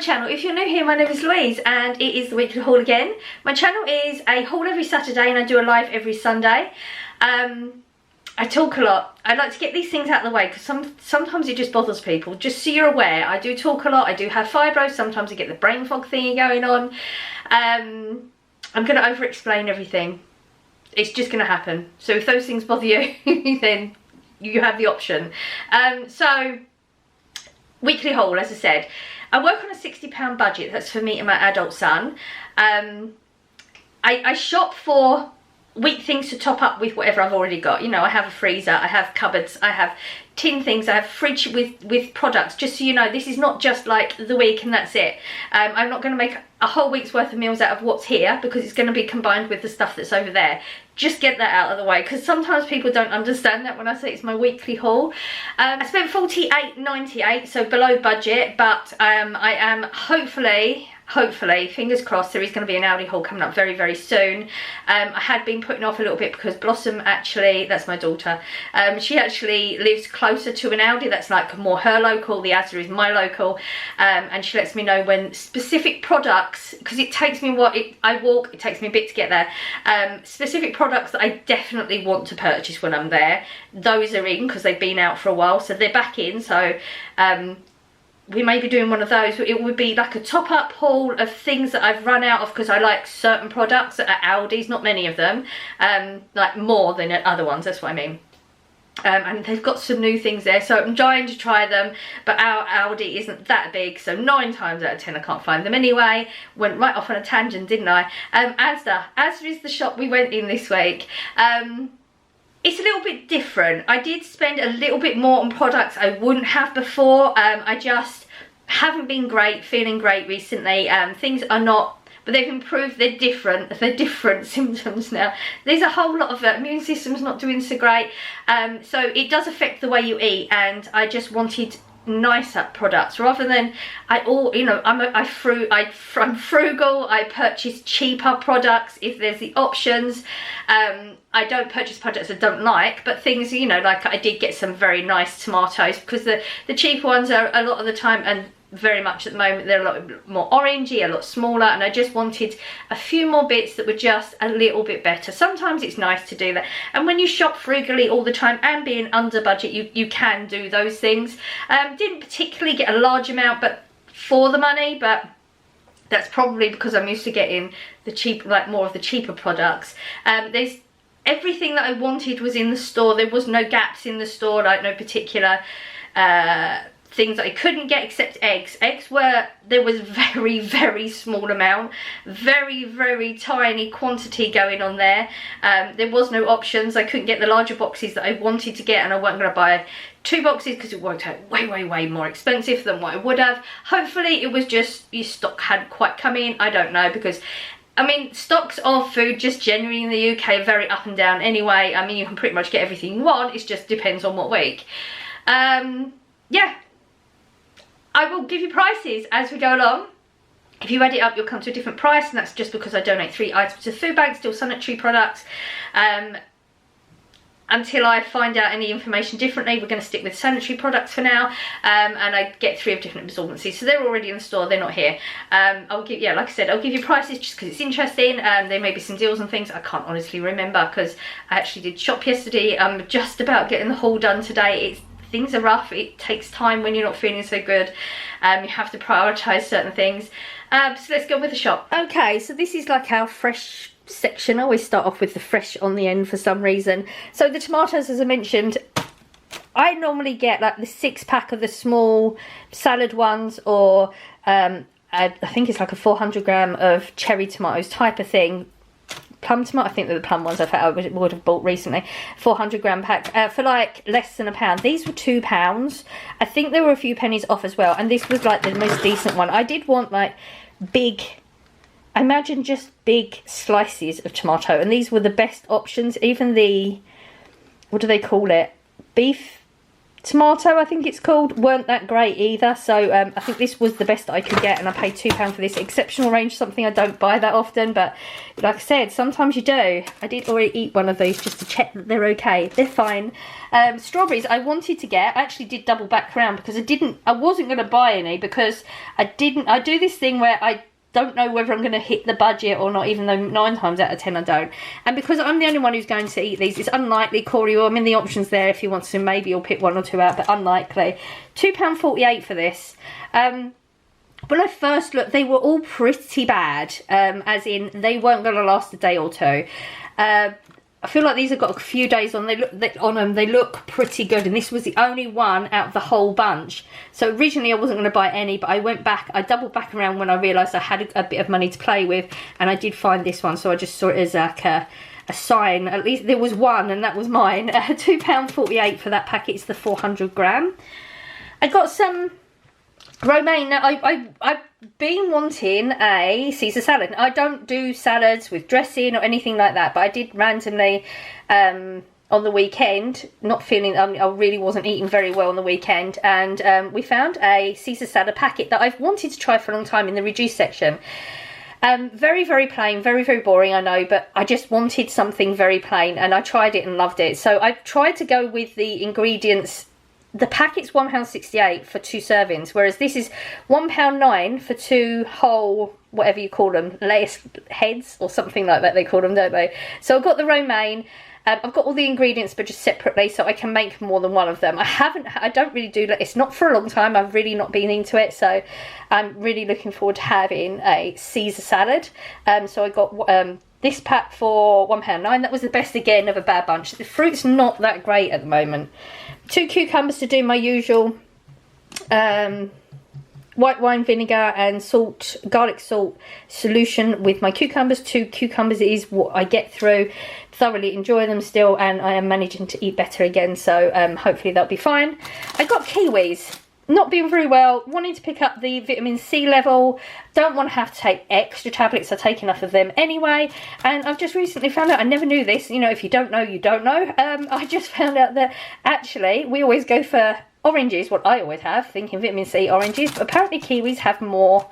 channel. If you're new here, my name is Louise and it is the weekly haul again. My channel is a haul every Saturday and I do a live every Sunday. I talk a lot. I like to get these things out of the way because sometimes it just bothers people. Just so you're aware, I do talk a lot. I do have fibro. Sometimes I get the brain fog thingy going on. I'm going to over explain everything. It's just going to happen. So if those things bother you, then you have the option. So weekly haul, as I said. I work on a £60 budget. That's for me and my adult son. I shop for week things to top up with whatever I've already got. You know, I have a freezer, I have cupboards, I have tin things, I have fridge with products. Just so you know, this is not just like the week and that's it. I'm not going to make a whole week's worth of meals out of what's here because it's going to be combined with the stuff that's over there. Just get that out of the way because sometimes people don't understand that when I say it's my weekly haul. I spent $48.98, so below budget, but I am hopefully, fingers crossed, there is going to be an Aldi haul coming up very, very soon. I had been putting off a little bit because Blossom actually, that's my daughter, she actually lives closer to an Aldi that's like more her local. The Asda is my local, and she lets me know when specific products, because it takes me it takes me a bit to get there, specific products that I definitely want to purchase when I'm there, those are in because they've been out for a while, so they're back in. So we may be doing one of those. It would be like a top-up haul of things that I've run out of because I like certain products at Aldi's, not many of them, like more than at other ones, that's what I mean. And they've got some new things there, so I'm trying to try them, but our Aldi isn't that big, so 9 times out of 10 I can't find them anyway. Went right off on a tangent, didn't I? Asda is the shop we went in this week. It's a little bit different. I did spend a little bit more on products I wouldn't have before. I just haven't been feeling great recently. Things are not, but they've improved. They're different symptoms now. There's a whole lot of immune system's not doing so great. So it does affect the way you eat, and I just wanted nicer products rather than I'm frugal. I purchase cheaper products if there's the options. I don't purchase products I don't like, but things, you know, like I did get some very nice tomatoes because the cheaper ones are a lot of the time, and very much at the moment, they're a lot more orangey, a lot smaller, and I just wanted a few more bits that were just a little bit better. Sometimes it's nice to do that, and when you shop frugally all the time and being under budget, you can do those things. Didn't particularly get a large amount but for the money, but that's probably because I'm used to getting the cheap, like more of the cheaper products. There's everything that I wanted was in the store. There was no gaps in the store, like no particular things that I couldn't get except eggs. There was very, very small amount, very, very tiny quantity going on there. There was no options. I couldn't get the larger boxes that I wanted to get, and I wasn't going to buy 2 boxes because it worked out way, way, way more expensive than what I would have. Hopefully it was just your stock hadn't quite come in. I don't know, because I mean, stocks of food just generally in the UK are very up and down anyway. I mean, you can pretty much get everything you want. It just depends on what week. Yeah. I will give you prices as we go along. If you add it up, you'll come to a different price, and that's just because I donate 3 items to food banks, still sanitary products. Until I find out any information differently, we're going to stick with sanitary products for now. And I get 3 of different absorbencies, so they're already in the store, they're not here. I'll give, yeah, like I said, I'll give you prices just because it's interesting. There may be some deals and things. I can't honestly remember because I actually did shop yesterday. I'm just about getting the haul done today. Things are rough. It takes time when you're not feeling so good. You have to prioritise certain things. So let's go with the shop. Okay, so this is like our fresh section. I always start off with the fresh on the end for some reason. So the tomatoes, as I mentioned, I normally get like the 6-pack of the small salad ones, or I think it's like a 400 gram of cherry tomatoes type of thing. Plum tomato, I think they're the plum ones I would have bought recently. 400 gram pack for like less than £1. These were £2. I think there were a few pennies off as well, and this was like the most decent one. I did want like big, I imagine just big slices of tomato, and these were the best options. Even the, what do they call it? Beef tomato, I think it's called, weren't that great either. So I think this was the best that I could get, and I paid £2 for this. Exceptional range, something I don't buy that often, but like I said, sometimes you do. I did already eat one of these just to check that they're okay. They're fine. Strawberries I wanted to get. I actually did double back around because I wasn't going to buy any, because I do this thing where I don't know whether I'm going to hit the budget or not, even though 9 times out of 10 I don't. And because I'm the only one who's going to eat these, it's unlikely, Corey, I mean the options there if you want to, maybe you'll pick 1 or 2 out, but unlikely. £2.48 for this. When I first looked, they were all pretty bad, as in they weren't going to last a day or two. I feel like these have got a few days on. They look pretty good, and this was the only one out of the whole bunch. So originally I wasn't going to buy any, but I went back, I doubled back around when I realised I had a bit of money to play with, and I did find this one, so I just saw it as like a sign. At least there was one, and that was mine. £2.48 for that packet. It's the 400 gram. I got some romaine. Now I've been wanting a Caesar salad. I don't do salads with dressing or anything like that, but I did randomly on the weekend, not feeling, I really wasn't eating very well on the weekend, and we found a Caesar salad packet that I've wanted to try for a long time in the reduced section. Very, very plain, very, very boring, I know, but I just wanted something very plain, and I tried it and loved it. So I've tried to go with the ingredients. The packet's £1.68 for 2 servings, whereas this is £1.09 for 2 whole, whatever you call them, lettuce heads or something like that they call them, don't they? So I've got the romaine. I've got all the ingredients, but just separately, so I can make more than one of them. I don't really do lettuce, not for a long time. I've really not been into it, so I'm really looking forward to having a Caesar salad. So I got this pack for £1.09. That was the best, again, of a bad bunch. The fruit's not that great at the moment. 2 cucumbers to do my usual white wine vinegar and salt, garlic salt solution with my cucumbers. 2 cucumbers is what I get through. Thoroughly enjoy them still, and I am managing to eat better again, so hopefully that'll be fine. I got kiwis. Not being very well, wanting to pick up the vitamin C level, don't want to have to take extra tablets, I take enough of them anyway, and I've just recently found out, I never knew this, you know, if you don't know, you don't know, I just found out that actually we always go for oranges, what I always have, thinking vitamin C oranges, but apparently kiwis have more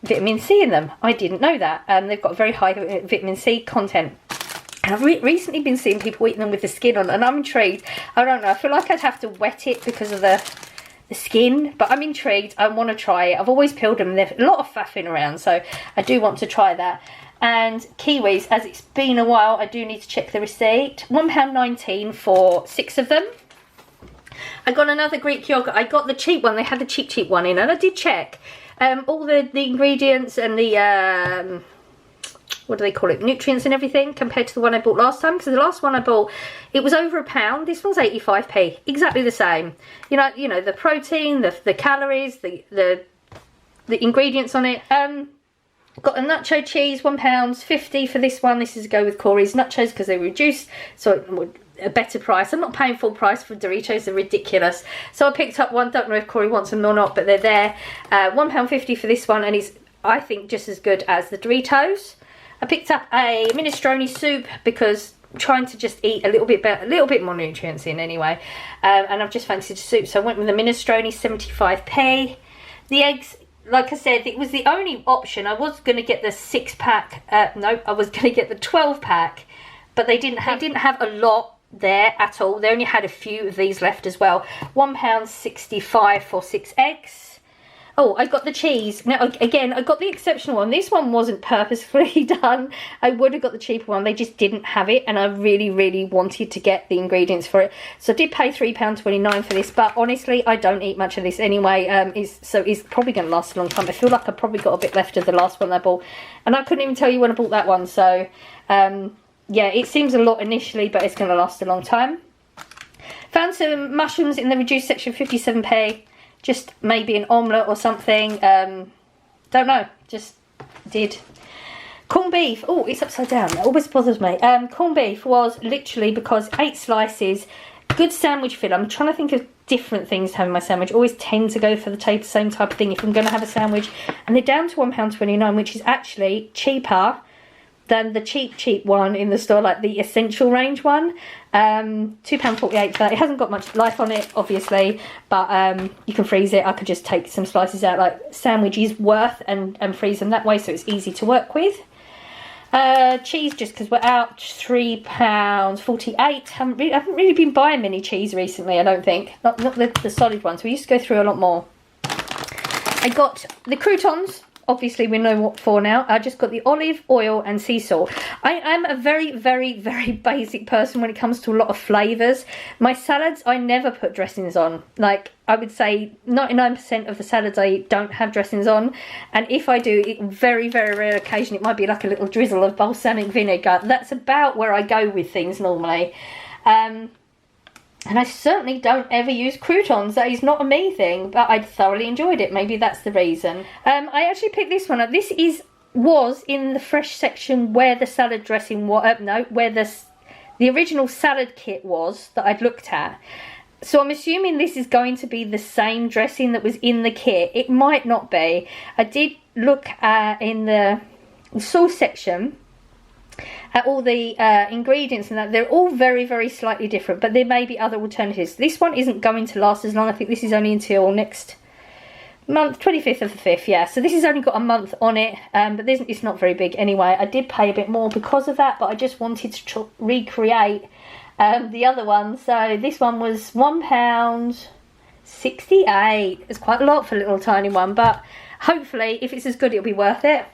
vitamin C in them. I didn't know that. They've got very high vitamin C content. And I've recently been seeing people eating them with the skin on, and I'm intrigued. I don't know, I feel like I'd have to wet it because of the skin, but I'm intrigued. I want to try it. I've always peeled them. There's a lot of faffing around, so I do want to try that. And kiwis, as it's been a while, I do need to check the receipt. £1.19 for 6 of them. I got another Greek yogurt. I got the cheap one. They had the cheap one in, and I did check all the ingredients and the what do they call it, nutrients and everything, compared to the one I bought last time, because the last one I bought, it was over £1. This one's 85p, exactly the same. You know the protein, the calories, the ingredients on it. Got a nacho cheese, £1.50 for this one. This is to go with Corey's nachos because they reduced, so a better price. I'm not paying full price for Doritos, they're ridiculous. So I picked up one, don't know if Corey wants them or not, but they're there. £1.50 for this one, and it's, I think, just as good as the Doritos. I picked up a minestrone soup because I'm trying to just eat a little bit better, a little bit more nutrients in anyway. And I've just fancied a soup, so I went with the minestrone, 75p. The eggs, like I said, it was the only option. I was going to get the 6-pack. No, I was going to get the 12-pack, but they didn't have a lot there at all. They only had a few of these left as well. £1.65 for 6 eggs. Oh, I got the cheese. Now, again, I got the exceptional one. This one wasn't purposefully done. I would have got the cheaper one. They just didn't have it, and I really, really wanted to get the ingredients for it. So I did pay £3.29 for this, but honestly, I don't eat much of this anyway, so it's probably going to last a long time. I feel like I probably got a bit left of the last one I bought, and I couldn't even tell you when I bought that one, so yeah, it seems a lot initially, but it's going to last a long time. Found some mushrooms in the reduced section, 57p. Just maybe an omelette or something. Don't know. Just did. Corned beef. Oh, it's upside down. That always bothers me. Corned beef was literally, because 8 slices, good sandwich filler. I'm trying to think of different things to have in my sandwich. Always tend to go for the same type of thing if I'm going to have a sandwich. And they're down to £1.29, which is actually cheaper than the cheap one in the store, like the essential range one. £2.48 for that. It hasn't got much life on it, obviously, but you can freeze it. I could just take some slices out, like sandwiches worth, and freeze them that way, so it's easy to work with. Cheese, just because we're out, £3.48. Haven't really been buying many cheese recently, I don't think. Not the solid ones. We used to go through a lot more. I got the croutons. Obviously, we know what for now. I just got the olive oil and sea salt. I am a very, very, very basic person when it comes to a lot of flavours. My salads, I never put dressings on. Like, I would say 99% of the salads I don't have dressings on. And if I do, very, very rare occasion, it might be like a little drizzle of balsamic vinegar. That's about where I go with things normally. And I certainly don't ever use croutons. That is not a me thing, but I thoroughly enjoyed it. Maybe that's the reason. I actually picked this one up. This was in the fresh section where the salad dressing was. No, where the original salad kit was that I'd looked at. So I'm assuming this is going to be the same dressing that was in the kit. It might not be. I did look in the sauce section at all the ingredients and that. They're all very, very slightly different, but there may be other alternatives. This one isn't going to last as long. I think this is only until next month, 25th of the 5th, yeah. So this has only got a month on it, but it's not very big anyway. I did pay a bit more because of that, but I just wanted to recreate the other one. So this one was £1.68. It's quite a lot for a little tiny one, but hopefully if it's as good, it'll be worth it.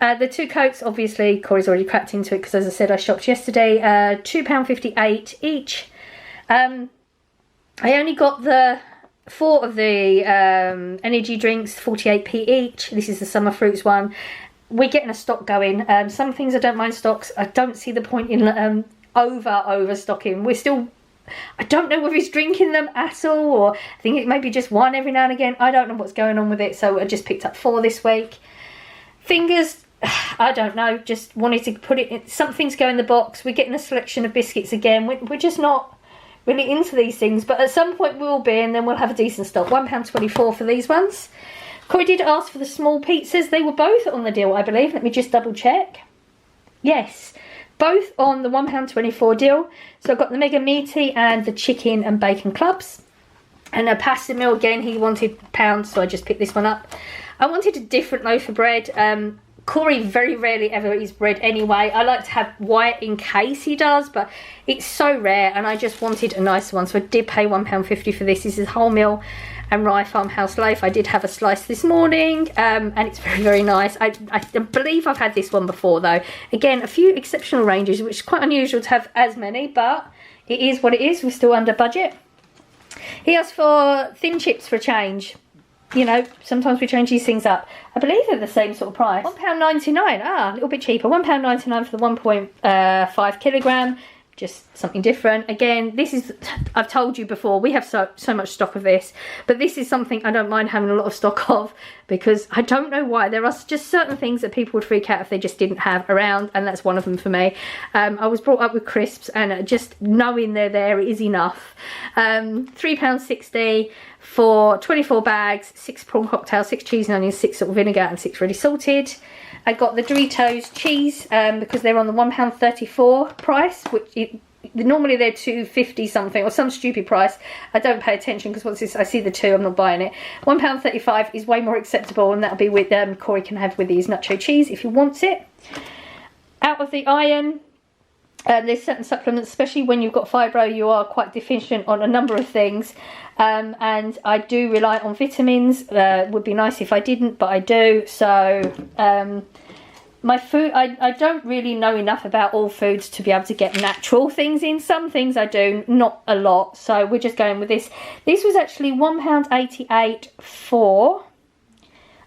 The 2 Cokes, obviously, Corey's already cracked into it because, as I said, I shopped yesterday. £2.58 each. I only got the 4 of the energy drinks, 48p each. This is the summer fruits one. We're getting a stock going. Some things I don't mind stocks. I don't see the point in overstocking. We're still... I don't know whether he's drinking them at all, or I think it may be just one every now and again. I don't know what's going on with it, so I just picked up 4 this week. Fingers... I don't know, just wanted to put it in, something's go in the box. We're getting a selection of biscuits again. We're just not really into these things, but at some point we will be, and then we'll have a decent stock. £1.24 for these ones. Corey did ask for the small pizzas. They were both on the deal, I believe. Let me just double check. Yes, both on the £1.24 deal. So I've got the mega meaty and the chicken and bacon clubs. And a pasta meal again, he wanted pounds, so I just picked this one up. I wanted a different loaf of bread. Corey very rarely ever eats bread anyway. I like to have white in case he does, but it's so rare, and I just wanted a nice one, so I did pay £1.50 for this. This is wholemeal and rye farmhouse loaf. I did have a slice this morning, and it's very, very nice. I believe I've had this one before, though. Again, a few exceptional ranges, which is quite unusual to have as many, but it is what it is. We're still under budget. He asked for thin chips for a change. You know, sometimes we change these things up. I believe they're the same sort of price. £1.99, a little bit cheaper. £1.99 for the 1.5 kilogram. Just something different. Again, this is, I've told you before, we have so much stock of this, but this is something I don't mind having a lot of stock of, because I don't know why. There are just certain things that people would freak out if they just didn't have around, and that's one of them for me. I was brought up with crisps, and just knowing they're there is enough. £3.60 for 24 bags, 6 prawn cocktails, 6 cheese and onions, 6 salt and vinegar, and 6 ready salted. I got the Doritos cheese because they're on the £1.34 price, which normally they're $2.50 something or some stupid price. I don't pay attention because once I see the 2, I'm not buying it. £1.35 is way more acceptable, and that'll be with Corey can have with his nacho cheese if he wants it. Out of the iron, there's certain supplements, especially when you've got fibro, you are quite deficient on a number of things. And I do rely on vitamins. Would be nice if I didn't, but I do. So my food, I don't really know enough about all foods to be able to get natural things in. Some things I do, not a lot. So we're just going with this. This was actually £1.88 for...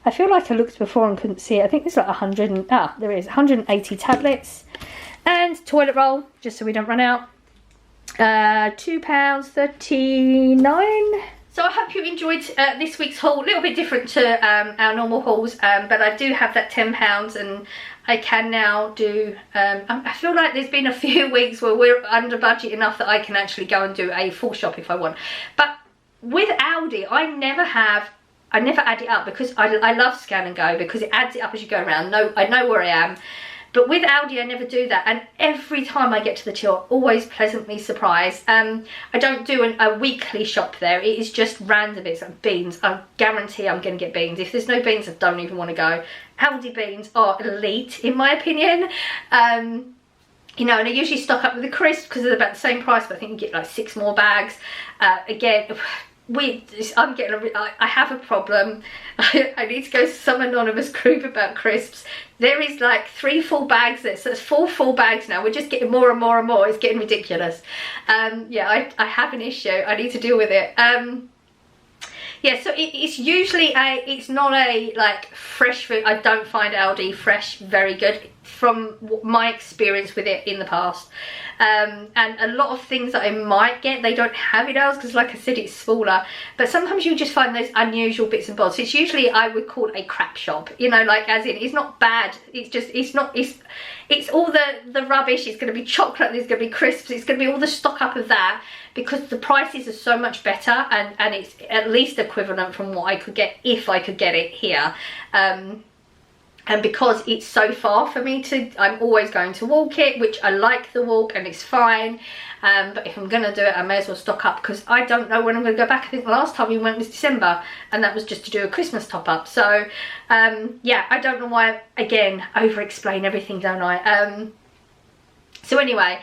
I feel like I looked before and couldn't see it. I think there's like 100 there is 180 tablets. And toilet roll, just so we don't run out. £2.39. So I hope you enjoyed this week's haul. A little bit different to our normal hauls, but I do have that £10 and I can now do... I feel like there's been a few weeks where we're under budget enough that I can actually go and do a full shop if I want. But with Aldi, I never add it up because I love Scan and Go, because it adds it up as you go around. I know where I am. But with Aldi I never do that, and every time I get to the till, always pleasantly surprised. I don't do a weekly shop there. It is just random bits like beans. I guarantee I'm going to get beans. If there's no beans, I don't even want to go. Aldi beans are elite in my opinion. You know, and I usually stock up with the crisps because they're about the same price, but I think you get like 6 more bags. Again, I have a problem. I need to go to some anonymous group about crisps. There is like 3 full bags there, so it's 4 full bags now. We're just getting more and more and more. It's getting ridiculous. Yeah, I have an issue. I need to deal with it. Yeah, so it's usually it's not a like fresh food. I don't find Aldi fresh very good from my experience with it in the past. And a lot of things that I might get, they don't have it else because like I said, it's smaller. But sometimes you just find those unusual bits and bobs. It's usually, I would call a crap shop, you know, like as in it's not bad. It's just, it's all the rubbish. It's going to be chocolate, there's going to be crisps, it's going to be all the stock up of that, because the prices are so much better, and it's at least equivalent from what I could get if I could get it here. And because it's so far for me to, I'm always going to walk it, which I like the walk and it's fine. But if I'm going to do it, I may as well stock up, because I don't know when I'm going to go back. I think the last time we went was December, and that was just to do a Christmas top up. So yeah, I don't know why, again, over explain everything, don't I? So anyway,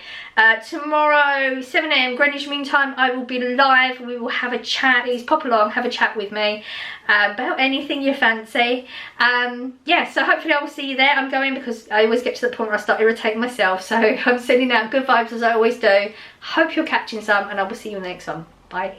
tomorrow 7 AM Greenwich Mean Time, I will be live. We will have a chat. Please pop along, have a chat with me about anything you fancy. Yeah, so hopefully I will see you there. I'm going because I always get to the point where I start irritating myself, so I'm sending out good vibes as I always do. Hope you're catching some, and I will see you in the next one. Bye.